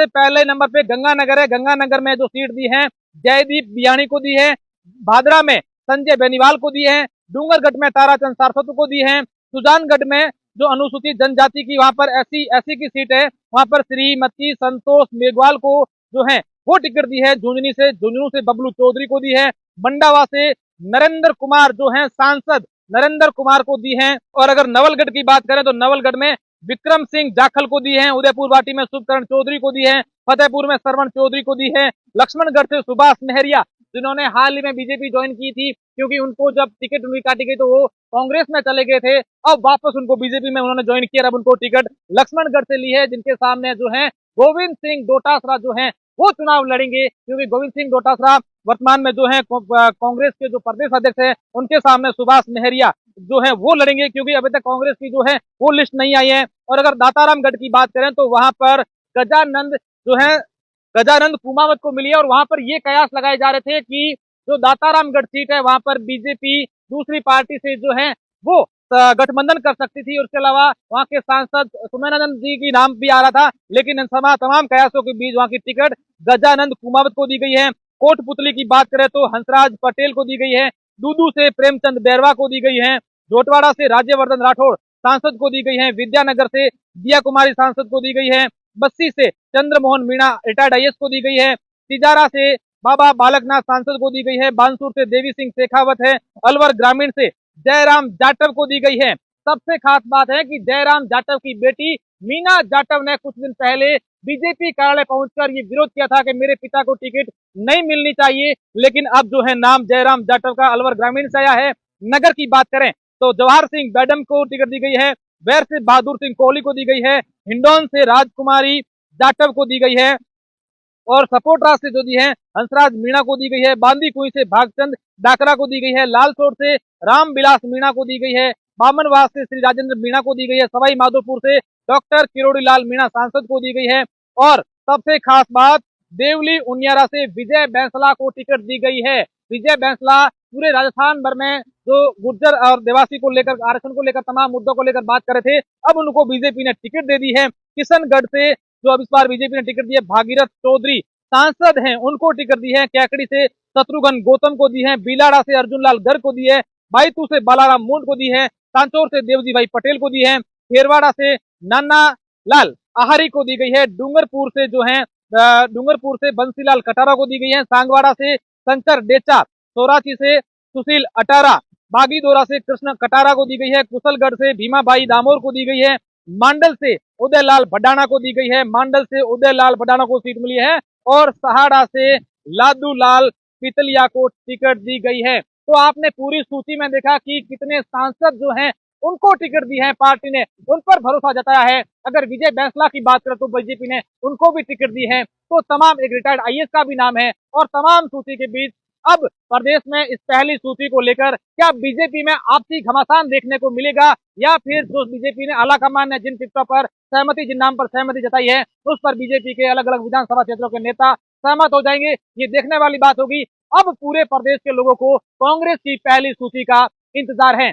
सबसे पहले नंबर पे गंगानगर है। गंगानगर में जो सीट दी है जयदीप बियाणी को दी है, भादरा में संजय बेनीवाल को दी है, डूंगरगढ़ में ताराचंद सारस्वत को दी है, सुजानगढ़ में जो अनुसूचित जनजाति की वहां पर एससी की सीट है वहां पर श्रीमती संतोष मेघवाल को जो है वो टिकट दी है। झुंझुनू से बबलू चौधरी को दी है। मंडावा से नरेंद्र कुमार जो है सांसद नरेंद्र कुमार को दी है। और अगर नवलगढ़ की बात करें तो नवलगढ़ में विक्रम सिंह जाखल को दी है, उदयपुर वाटी में शुभकरण चौधरी को दी है, फतेहपुर में सरवण चौधरी को दी है, लक्ष्मणगढ़ से सुभाष मेहरिया जिन्होंने हाल ही में बीजेपी ज्वाइन की थी क्योंकि उनको जब टिकट उनकी काटी गई तो वो कांग्रेस में चले गए थे, अब वापस उनको बीजेपी में उन्होंने ज्वाइन किया, अब उनको टिकट लक्ष्मणगढ़ से ली है, जिनके सामने जो है गोविंद सिंह डोटासरा जो है वो चुनाव लड़ेंगे क्योंकि गोविंद सिंह डोटासरा वर्तमान में जो है कांग्रेस के जो प्रदेश अध्यक्ष है उनके सामने सुभाष मेहरिया जो है वो लड़ेंगे क्योंकि अभी तक कांग्रेस की जो है वो लिस्ट नहीं आई है। और अगर दातारामगढ़ की बात करें तो वहां पर गजानंद जो है गजानंद कुमावत को मिली है और वहां पर ये कयास लगाए जा रहे थे कि जो दातारामगढ़ सीट है वहां पर बीजेपी दूसरी पार्टी से जो है वो गठबंधन कर सकती थी। और उसके अलावा वहां के सांसद सुमेनानंद जी की नाम भी आ रहा था, लेकिन इन तमाम कयासों के बीच वहां की टिकट गजानंद कुमावत को दी गई है। कोटपुतली की बात करें तो हंसराज पटेल को दी गई है, दूदू से प्रेमचंद बैरवा को दी गई है, जोटवाड़ा से राज्यवर्धन राठौड़ सांसद को दी गई है, विद्यानगर से दिया कुमारी सांसद को दी गई है, बस्सी से चंद्रमोहन मीणा रिटायर्ड आईएएस को दी गई है, तिजारा से बाबा बालकनाथ सांसद को दी गई है, बानसूर से देवी सिंह शेखावत है, अलवर ग्रामीण से जयराम जाटव को दी गई है। सबसे खास बात है कि जयराम जाटव की बेटी मीना जाटव ने कुछ दिन पहले बीजेपी कार्यालय पहुंचकर ये विरोध किया था कि मेरे पिता को टिकट नहीं मिलनी चाहिए, लेकिन अब जो है नाम जयराम जाटव का अलवर ग्रामीण से आया है। नगर की बात करें तो जवाहर सिंह बैडम को टिकट दी गई है, वैर से बहादुर सिंह कोहली को दी गई है, हिंडौन से राजकुमारी जाटव को दी गई है और सपोटरा से जो दी है हंसराज मीणा को दी गई है, बांदी कुई से भागचंद डाकरा को दी गई है, लालसोट से रामविलास मीणा को दी गई है, बामनवास से श्री राजेंद्र मीणा को दी गई है, सवाई माधोपुर से डॉक्टर किरोड़ी लाल मीणा सांसद को दी गई है और सबसे खास बात देवली उनियारा से विजय बैंसला को टिकट दी गई है। विजय बैंसला पूरे राजस्थान भर में जो गुर्जर और देवासी को लेकर आरक्षण को लेकर तमाम मुद्दों को लेकर बात कर रहे थे, अब उनको बीजेपी ने टिकट दे दी है। किशनगढ़ से जो अब इस बार बीजेपी ने टिकट दी है भागीरथ चौधरी सांसद हैं उनको टिकट दी है, कैकड़ी से शत्रुघ्न गौतम को दी है, बिलाड़ा से अर्जुन लाल गर्ग को दी है, बाईतू से बालाराम मूंड को दी है, सांचौर से देवजी भाई पटेल को दी है, खेरवाड़ा से नाना लाल आहारी को दी गई है, डूंगरपुर से बंसीलाल कटारा को दी गई है, सांगवाड़ा से शंकर डेचा, सोराची से सुशील अटारा, बागीदोरा से कृष्ण कटारा को दी गई है, कुशलगढ़ से भीमाबाई दामोर को दी गई है, मांडल से उदयलाल भडाना को दी गई है, मांडल से उदयलाल भडाना को सीट मिली है और सहाड़ा से लादू लाल पितलिया को टिकट दी गई है। तो आपने पूरी सूची में देखा कि कितने सांसद जो हैं उनको टिकट दी है, पार्टी ने उन पर भरोसा जताया है। अगर विजय बैंसला की बात करें तो बीजेपी ने उनको भी टिकट दी है, तो तमाम एक रिटायर्ड आईएएस का भी नाम है और तमाम सूची के बीच अब प्रदेश में इस पहली सूची को लेकर क्या बीजेपी में आपसी घमासान देखने को मिलेगा या फिर जो बीजेपी ने आलाकमान ने जिन टिकटों पर जिन नाम पर सहमति जताई है उस पर बीजेपी के अलग अलग विधानसभा क्षेत्रों के नेता सहमत हो जाएंगे, ये देखने वाली बात होगी। अब पूरे प्रदेश के लोगों को कांग्रेस की पहली सूची का इंतजार है।